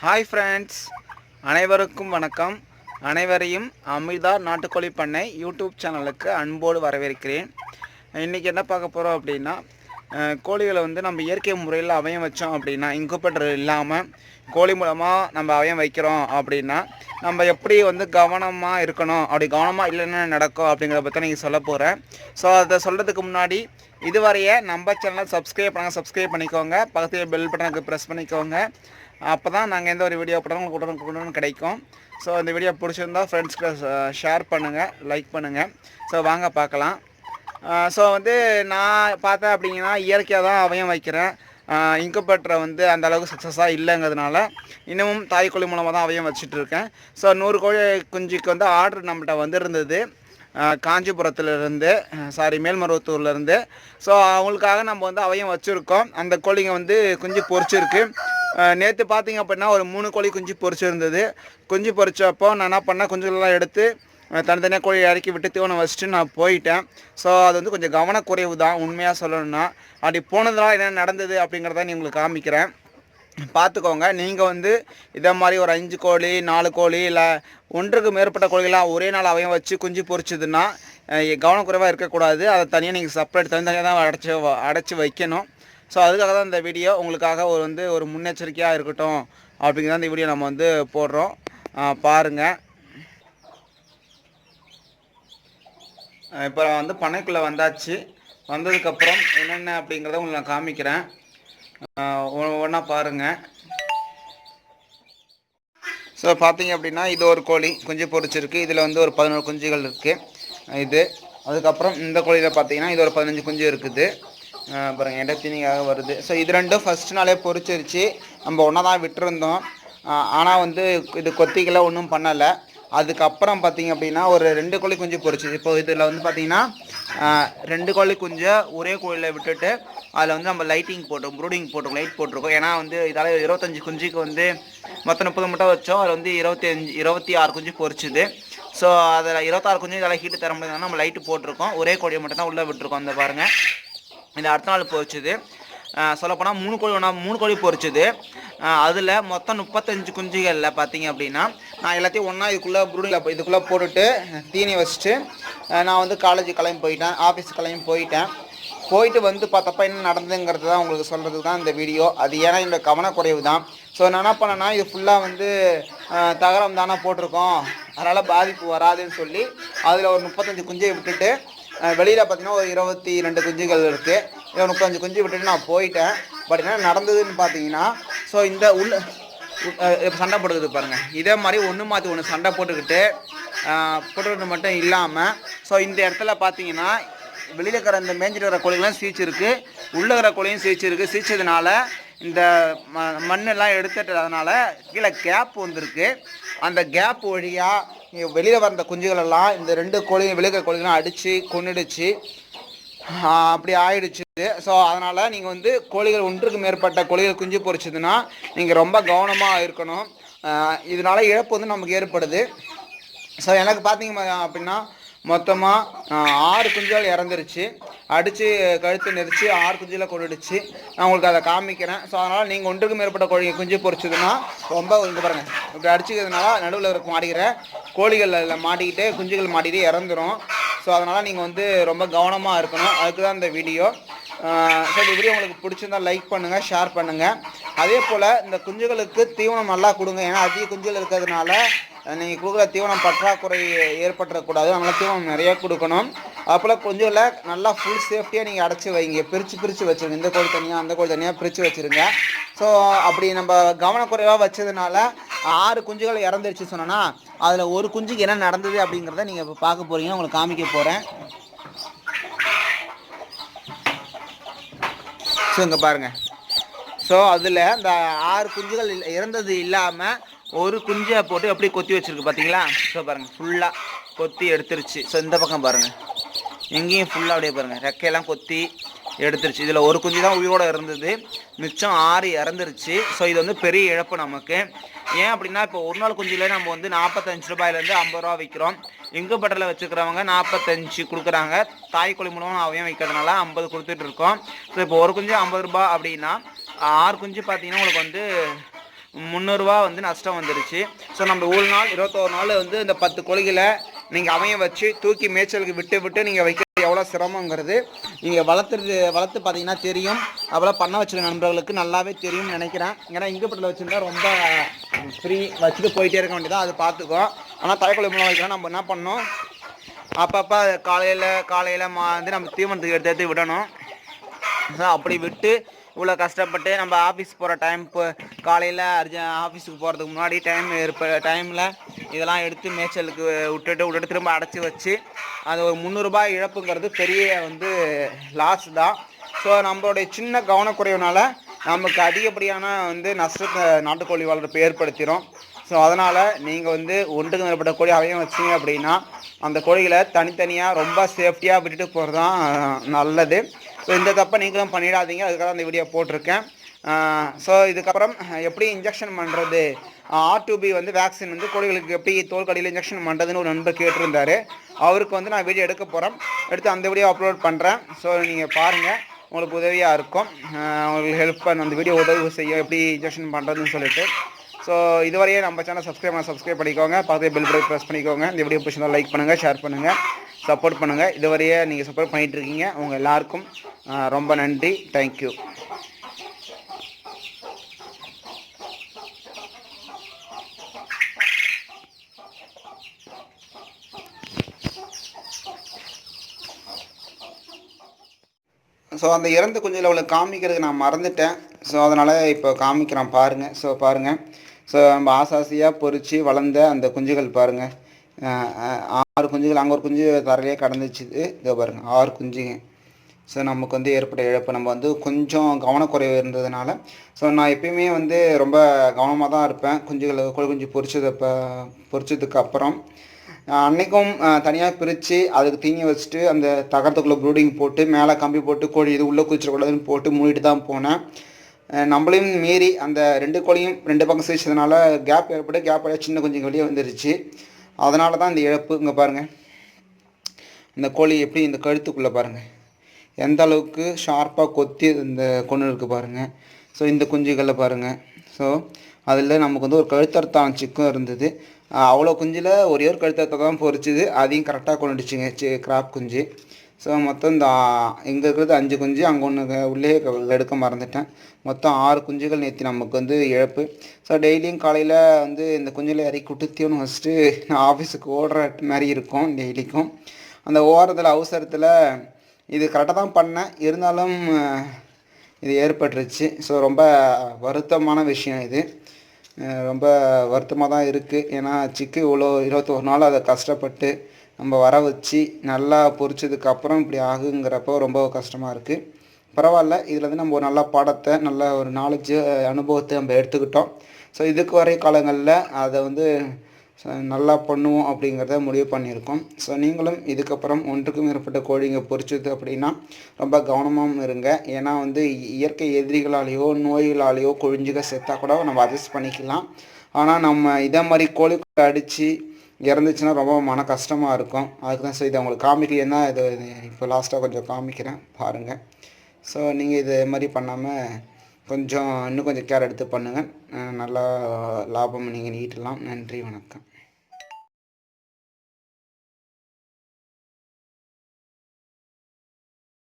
Hi friends, அனைவருக்கும் வணக்கம். அனைவரையும் அமிர்தா நாட்டுக்கோழி பண்ணை யூடியூப் சேனலுக்கு அன்போடு வரவேற்கிறேன். இன்றைக்கி என்ன பார்க்க போகிறோம் அப்படின்னா, கோழிகளை வந்து நம்ம இயற்கை முறையில் அவயம் வச்சோம் அப்படின்னா, இன்குபேட்டர் இல்லாமல் கோழி மூலமாக நம்ம அவயம் வைக்கிறோம் அப்படின்னா நம்ம எப்படி வந்து கவனமாக இருக்கணும், அப்படி கவனமாக இல்லைன்னா நடக்கும் அப்படிங்கிறத பற்றி நீங்கள் சொல்ல போகிறேன். ஸோ அதை சொல்கிறதுக்கு முன்னாடி இதுவரையே நம்ம சேனலை சப்ஸ்கிரைப் பண்ணிக்கோங்க. பக்கத்தில் பெல் பட்டனுக்கு ப்ரெஸ் பண்ணிக்கோங்க. அப்போ தான் நாங்கள் எந்த ஒரு வீடியோ போட்டாலும் உங்களுக்கு உடனுக்குடன் கிடைக்கும். ஸோ இந்த வீடியோ பிடிச்சிருந்தா ஃப்ரெண்ட்ஸ்க்கு ஷேர் பண்ணுங்கள், லைக் பண்ணுங்கள். ஸோ வாங்க பார்க்கலாம். ஸோ வந்து நான் பார்த்தேன் அப்படிங்கன்னா இயற்கையாக தான் அவயம் வைக்கிறேன். இன்குபேட்டரை வந்து அந்த அளவுக்கு சக்ஸஸாக இல்லைங்கிறதுனால இன்னமும் தாய்க்கோழி மூலமாக தான் அவயம் வச்சுட்ருக்கேன். ஸோ 100 கோழி குஞ்சுக்கு வந்து ஆர்டர் நம்மகிட்ட வந்துருந்தது, காஞ்சிபுரத்துலேருந்து, மேல்மருவத்தூர்லேருந்து. ஸோ அவங்களுக்காக நம்ம வந்து அவயம் வச்சுருக்கோம். அந்த கோழிங்க வந்து குஞ்சு பொரிச்சிருக்கு. நேற்று பார்த்திங்க அப்படின்னா ஒரு 3 கோழி குஞ்சு பொரிச்சிருந்தது. குஞ்சு பொரிச்சப்போ நான் என்ன பண்ணேன், குஞ்சுகளெல்லாம் எடுத்து தனித்தனியாக கோழி இறக்கி விட்டு தீவனம் வச்சுட்டு நான் போயிட்டேன். ஸோ அது வந்து கொஞ்சம் கவனக்குறைவு தான் உண்மையாக சொல்லணும்னா. அப்படி போனதுனால என்ன நடந்தது அப்படிங்கிறத நீ உங்களுக்கு காமிக்கிறேன், பார்த்துக்கோங்க. நீங்கள் வந்து இதை மாதிரி ஒரு 5 கோழி 4 கோழி இல்லை ஒன்றுக்கு மேற்பட்ட கோழிகளாக ஒரே நாள் அவயம் வச்சு குஞ்சு பொரிச்சதுன்னா கவனக்குறைவாக இருக்கக்கூடாது. அதை தனியாக நீங்கள் செப்பரேட் தனித்தனியாக தான் அடைச்சி வைக்கணும். ஸோ அதுக்காக தான் இந்த வீடியோ உங்களுக்கு ஒரு முன்னெச்சரிக்கையாக இருக்கட்டும் அப்படிங்கிறத இந்த வீடியோ நம்ம வந்து போடுறோம். பாருங்கள். இப்போ வந்து பண்ணைக்குள்ளே வந்தாச்சு. வந்ததுக்கப்புறம் என்னென்ன அப்படிங்கிறத உங்களுக்கு நான் காமிக்கிறேன், ஒன்றா பாருங்கள். ஸோ பார்த்தீங்க அப்படின்னா இது ஒரு கோழி குஞ்சு பொரிச்சிருக்கு. இதில் வந்து ஒரு 11 குஞ்சுகள் இருக்குது இது. அதுக்கப்புறம் இந்த கோழியில் பார்த்தீங்கன்னா இது ஒரு 15 குஞ்சு இருக்குது. அப்புறம் இடத்தீனிக்காக வருது. ஸோ இது ரெண்டும் ஃபஸ்ட் நாளே பொரிச்சிருச்சு. நம்ம ஒன்றா தான் விட்டுருந்தோம். ஆனால் வந்து இது கொத்திக்கெல்லாம் ஒன்றும் பண்ணலை. அதுக்கப்புறம் பார்த்திங்க அப்படின்னா ஒரு 2 கோழி குஞ்சு பொரிச்சிது. இப்போ இதில் வந்து பார்த்திங்கன்னா 2 கோழி குஞ்சை ஒரே கோழியில் விட்டுட்டு அதில் வந்து நம்ம ப்ரூடிங் போட்டிருக்கோம், லைட் போட்டிருக்கோம். ஏன்னா வந்து இதால் 25 குஞ்சுக்கு வந்து மொத்தம் 30 முட்டை வச்சோம். அதில் வந்து 26 குஞ்சு பொரிச்சுது. ஸோ அதில் 26 குஞ்சு இதால் ஹீட்டு தர முடியாதுன்னா நம்ம லைட்டு போட்டிருக்கோம். ஒரே கோழியை மட்டும் தான் உள்ளே விட்டுருக்கோம். அந்த பாருங்கள், இந்த அடுத்த நாள் பொரிச்சுது. சொல்லப்போனால் 3 கோழி பொரிச்சுது. அதில் மொத்தம் 35 குஞ்சுகளில் பார்த்தீங்க அப்படின்னா நான் எல்லாத்தையும் ஒன்றா இதுக்குள்ளே போட்டுட்டு தீனி வச்சுட்டு நான் வந்து காலேஜ் கிளம்பி போயிட்டேன், ஆஃபீஸ் கிளம்பி போயிட்டு வந்து பார்த்தப்ப என்ன நடந்ததுங்கிறது தான் உங்களுக்கு சொல்கிறது தான் இந்த வீடியோ. அது ஏன்னா இந்த கவனக்குறைவு தான். ஸோ நான் என்ன பண்ணேன்னா இது ஃபுல்லாக வந்து தகரம் தானே போட்டிருக்கோம், அதனால் பாதிப்பு வராதுன்னு சொல்லி அதில் ஒரு 35 குஞ்சை விட்டுட்டு வெளியில் பார்த்தீங்கன்னா ஒரு 22 குஞ்சுகள் இருக்குது. இதை 35 குஞ்சு விட்டுட்டு நான் போயிட்டேன். பட் என்ன நடந்ததுன்னு பார்த்தீங்கன்னா, ஸோ இந்த சண்டை போட்டுக்கிட்டு பாருங்கள், இதே மாதிரி ஒன்று மாற்றி ஒன்று சண்டை போட்டுக்கிட்டு மட்டும் இல்லாமல், ஸோ இந்த இடத்துல பார்த்தீங்கன்னா வெளியில் இருக்கிற இந்த மேஞ்சிட்டு இருக்கிற கோழிகள்லாம் சீச்சிருக்கு, உள்ளே இருக்கிற கோழியும் சீச்சிருக்கு. சீச்சதுனால இந்த மண்ணெல்லாம் எடுத்துட்டதுனால கீழே கேப் வந்திருக்கு. அந்த கேப் வழியாக வெளியில் வந்த குஞ்சுகளெல்லாம் இந்த 2 கோழியும் வெளியில் கோழிகள்லாம் அடித்து கொன்னுடுச்சு. அப்படி ஆயிடுச்சு. ஸோ அதனால் நீங்கள் வந்து கோழிகள் ஒன்றுக்கு மேற்பட்ட கோழிகள் குஞ்சு பொரிச்சதுன்னா நீங்கள் ரொம்ப கவனமாக இருக்கணும். இதனால் இழப்பு வந்து நமக்கு ஏற்படுது. ஸோ எனக்கு பார்த்தீங்க அப்படின்னா மொத்தமாக 6 குஞ்சுகள் இறந்துருச்சு. அடித்து கழுத்து நெரிச்சு 6 குஞ்சில் கொண்டுடுச்சு. நான் உங்களுக்கு அதை காமிக்கிறேன். ஸோ அதனால் நீங்கள் ஒன்றுக்கு மேற்பட்ட கோழி குஞ்சு பொரிச்சதுன்னா ரொம்ப இங்கே பாருங்கள், இப்படி அடிச்சுக்கிறதுனால நடுவில் இருக்க மாட்டிக்கிற கோழிகளில் மாட்டிக்கிட்டு குஞ்சுகள் மாட்டிக்கிட்டு இறந்துடும். ஸோ அதனால் நீங்கள் வந்து ரொம்ப கவனமாக இருக்கணும். அதுக்கு தான் இந்த வீடியோ. ஸோ இந்த வீடியோ உங்களுக்கு பிடிச்சிருந்தால் லைக் பண்ணுங்கள், ஷேர் பண்ணுங்கள். அதே போல் இந்த குஞ்சுகளுக்கு தீவனம் நல்லா கொடுங்க. ஏன்னா அதிக குஞ்சுகள் இருக்கிறதுனால நீங்கள் கொடுக்குற தீவனம் பற்றாக்குறை ஏற்பட்டுறக்கூடாது. அதனால் தீவனம் நிறையா கொடுக்கணும். அப்போல்லாம் குஞ்சுகளை நல்லா ஃபுல் சேஃப்டியாக நீங்கள் அடைச்சி வைங்க, பிரித்து வச்சுருங்க. இந்த கோழி தனியாக அந்த கோழி தனியாக பிரித்து வச்சுருங்க. ஸோ அப்படி நம்ம கவனக்குறைவாக வச்சதுனால 6 குஞ்சுகள் இறந்துருச்சு சொன்னோன்னா அதில் ஒரு குஞ்சுக்கு என்ன நடந்தது அப்படிங்கிறத நீங்கள் இப்போ பார்க்க போகிறீங்க, உங்களுக்கு காமிக்க போகிறேன். ஸோ இங்கே பாருங்கள். ஸோ அதில் இந்த 6 குஞ்சுகள் இறந்தது இல்லாமல் ஒரு குஞ்சை போட்டு எப்படி கொத்தி வச்சுருக்கு பார்த்தீங்களா? ஸோ பாருங்கள், ஃபுல்லாக கொத்தி எடுத்துருச்சு. ஸோ இந்த பக்கம் பாருங்கள், எங்கேயும் ஃபுல்லாக அப்படியே பாருங்கள், ரெக்கையெல்லாம் கொத்தி எடுத்துருச்சு. இதில் ஒரு குஞ்சு தான் உயிரோடு இருந்தது, மிச்சம் 6 இறந்துருச்சு. ஸோ இது வந்து பெரிய இழப்பு நமக்கு. ஏன் அப்படின்னா இப்போ ஒரு நாள் குஞ்சிலே நம்ம வந்து 45 ரூபாயிலேருந்து 50 ரூபா விற்கிறோம். இன்குபேட்டரில் வச்சுக்கிறவங்க 45 கொடுக்குறாங்க. தாய்க்கோழி மூலமாக அவயம் வைக்கிறதுனால 50 கொடுத்துட்டு இருக்கோம். ஸோ இப்போ ஒரு குஞ்சு 50 ரூபா அப்படின்னா 6 குஞ்சு பார்த்தீங்கன்னா உங்களுக்கு வந்து 300 வந்து நஷ்டம் வந்துருச்சு. ஸோ நம்ம ஒரு நாள் 21 நாள் வந்து இந்த 10 கோழிகளை நீங்கள் அமைய வச்சு தூக்கி மேய்ச்சலுக்கு விட்டு நீங்கள் வைக்க எவ்வளோ சிரமங்கிறது நீங்கள் வளர்த்து பார்த்தீங்கன்னா தெரியும். அவ்வளோ பண்ண வச்சுருக்க நண்பர்களுக்கு நல்லாவே தெரியும்னு நினைக்கிறேன். ஏன்னா இங்கப்பட்டில் வச்சுருந்தா ரொம்ப ஃப்ரீ வச்சுட்டு போயிட்டே இருக்க வேண்டியதான், அது பார்த்துக்கோ. ஆனால் தலைக்கொழி மூலம் வைக்கலாம். நம்ம என்ன பண்ணோம், அப்பப்போ காலையில் வந்து நம்ம தீவனத்துக்கு எடுத்து விடணும். அப்படி விட்டு இவ்வளோ கஷ்டப்பட்டு நம்ம ஆஃபீஸ் போகிற டைம் இப்போ காலையில் ஆஃபீஸுக்கு போகிறதுக்கு முன்னாடி டைமில் இதெல்லாம் எடுத்து மேய்ச்சலுக்கு விட்டுட்டு திரும்ப அடைச்சி வச்சு அது ஒரு 300 இழப்புங்கிறது பெரிய வந்து லாஸ் தான். ஸோ நம்மளுடைய சின்ன கவனக்குறைவுனால நமக்கு அதிகப்படியான வந்து நஷ்டத்தை நாட்டுக்கோழி வளர்ப்பு ஏற்படுத்திடும். ஸோ அதனால் நீங்கள் வந்து ஒன்றுக்கு மேற்பட்ட கோழி அவையும் வச்சிங்க அப்படின்னா அந்த கோழிகளை தனித்தனியாக ரொம்ப சேஃப்டியாக விட்டுட்டு போகிறது தான் நல்லது. ஸோ இந்த தப்பை நீங்களும் பண்ணிடாதீங்க, அதுக்காக அந்த வீடியோ போட்டிருக்கேன். ஸோ இதுக்கப்புறம் எப்படி இன்ஜெக்ஷன் பண்ணுறது, R2B வந்து வேக்சின் வந்து கோழிகளுக்கு எப்படி தோல்கடியில் இன்ஜெக்ஷன் பண்ணுறதுன்னு ஒரு நண்பர் கேட்டிருந்தார். அவருக்கு வந்து நான் வீடியோ எடுக்க போகிறேன், எடுத்து அந்த வீடியோ அப்லோட் பண்ணுறேன். ஸோ நீங்கள் பாருங்கள், உங்களுக்கு உதவியாக இருக்கும். உங்களுக்கு ஹெல்ப் பண்ண அந்த வீடியோ உதவி செய்யும் எப்படி இன்ஜெக்ஷன் பண்ணுறதுன்னு சொல்லிட்டு. ஸோ இதுவரையே நம்ம சேனல் சப்ஸ்கிரைப் பண்ணிக்கோங்க, பக்கத்தில் பெல் பட்டன் ப்ரெஸ் பண்ணிக்கோங்க. இந்த வீடியோ பிடிச்சிருந்தா லைக் பண்ணுங்கள், ஷேர் பண்ணுங்கள், சப்போர்ட் பண்ணுங்கள். இதுவரையே நீங்கள் சப்போர்ட் பண்ணிகிட்ருக்கீங்க. உங்கள் எல்லாருக்கும் ரொம்ப நன்றி. தேங்க்யூ. ஸோ அந்த இறந்த குஞ்சில் அவளை காமிக்கிறதுக்கு நான் மறந்துட்டேன். ஸோ அதனால் இப்போ காமிக்கிறேன் பாருங்கள். ஸோ பாருங்கள், ஸோ நம்ம ஆசாசியாக பொறிச்சு வளர்ந்த அந்த குஞ்சுகள் பாருங்கள். 6 குஞ்சுகள், அங்கே ஒரு குஞ்சு தரையிலே கடந்துச்சு. இதோ பாருங்கள் 6 குஞ்சுங்க. ஸோ நமக்கு வந்து ஏற்பட்ட இழப்பு நம்ம வந்து கொஞ்சம் கவனக்குறைவு இருந்ததுனால. ஸோ நான் எப்பயுமே வந்து ரொம்ப கவனமாக தான் இருப்பேன். கோழி குஞ்சு பொறிச்சதுக்கு அப்புறம் அன்றைக்கும் தனியாக பிரித்து அதுக்கு தீனி வச்சுட்டு அந்த தகரத்துக்குள்ளே ப்ரூடிங் போட்டு மேலே கம்பி போட்டு கோழி இது உள்ளே குதிச்சிடக்கூடாதுன்னு போட்டு மூடிட்டு தான் போனேன். நம்மளையும் மீறி அந்த 2 கோழியும் 2 பக்கம் சிரிச்சதுனால கேப் வழியாக சின்ன கொஞ்சம் வெளியே வந்துருச்சு. அதனால தான் இந்த இழப்பு. இங்கே பாருங்கள், இந்த கோழி எப்படி இந்த கழுத்துக்குள்ளே பாருங்கள் எந்த அளவுக்கு ஷார்ப்பாக கொத்தி இந்த கொண்டு இருக்குது பாருங்கள். ஸோ இந்த குஞ்சுகளில் பாருங்கள். ஸோ அதில் நமக்கு வந்து ஒரு கழுத்தறுத்தான் சிக்கும் இருந்தது. அவ்வளோ குஞ்சில் ஒரே ஒரு கழுத்தறுத்தை தான் பொறிச்சுது, அதையும் கரெக்டாக கொண்டுடுச்சுங்க கிராப் குஞ்சு. ஸோ மொத்தம் இந்த இங்கே இருக்கிறது 5 குஞ்சு, அங்கே ஒன்று உள்ளே எடுக்க மறந்துட்டேன். மொத்தம் 6 குஞ்சுகள் நேற்று நமக்கு வந்து இழப்பு. ஸோ டெய்லியும் காலையில் வந்து இந்த குஞ்சில் இறக்கி குட்டுத்தியோன்னு வச்சுட்டு நான் ஆஃபீஸுக்கு ஓடுற மாதிரி இருக்கும் டெய்லிக்கும். அந்த ஓரத்தில் அவசரத்தில் இது கரெக்டாக தான் பண்ணேன், இருந்தாலும் இது ஏற்பட்டுருச்சு. ஸோ ரொம்ப வருத்தமான விஷயம் இது, ரொம்ப வருத்தமாக தான் இருக்குது. ஏன்னா சிக்கு இவ்வளோ 21 நாள் அதை கஷ்டப்பட்டு நம்ம வர வச்சு நல்லா பொறிச்சதுக்கப்புறம் இப்படி ஆகுங்கிறப்போ ரொம்ப கஷ்டமாக இருக்குது. பரவாயில்ல, இதில் வந்து நம்ம ஒரு நல்ல பாடத்தை, நல்ல ஒரு நாலேஜ் அனுபவத்தை நம்ம எடுத்துக்கிட்டோம். ஸோ இதுக்கு வரை காலங்களில் அதை வந்து நல்லா பண்ணுவோம் அப்படிங்கிறத முடிவு பண்ணியிருக்கோம். ஸோ நீங்களும் இதுக்கப்புறம் ஒன்றுக்கும் மேற்பட்ட கோழிங்க பொறிச்சது அப்படின்னா ரொம்ப கவனமாகவும் இருங்க. ஏன்னா வந்து இயற்கை எதிரிகளாலேயோ நோய்களாலேயோ கொழிஞ்சுக செத்தா கூட நம்ம அட்ஜஸ்ட் பண்ணிக்கலாம். ஆனால் நம்ம இதே மாதிரி கோழி அடித்து இறந்துச்சுன்னா ரொம்ப மன கஷ்டமாக இருக்கும். அதுக்கு தான் இதை உங்களுக்கு காமிக்கலைன்னா இது இப்போ லாஸ்ட்டாக கொஞ்சம் காமிக்கிறேன் பாருங்கள். ஸோ நீங்கள் இது மாதிரி பண்ணாமல் இன்னும் கொஞ்சம் கேர் எடுத்து பண்ணுங்கள். நல்லா லாபம் நீங்கள் ஈட்டலாம். நன்றி, வணக்கம்.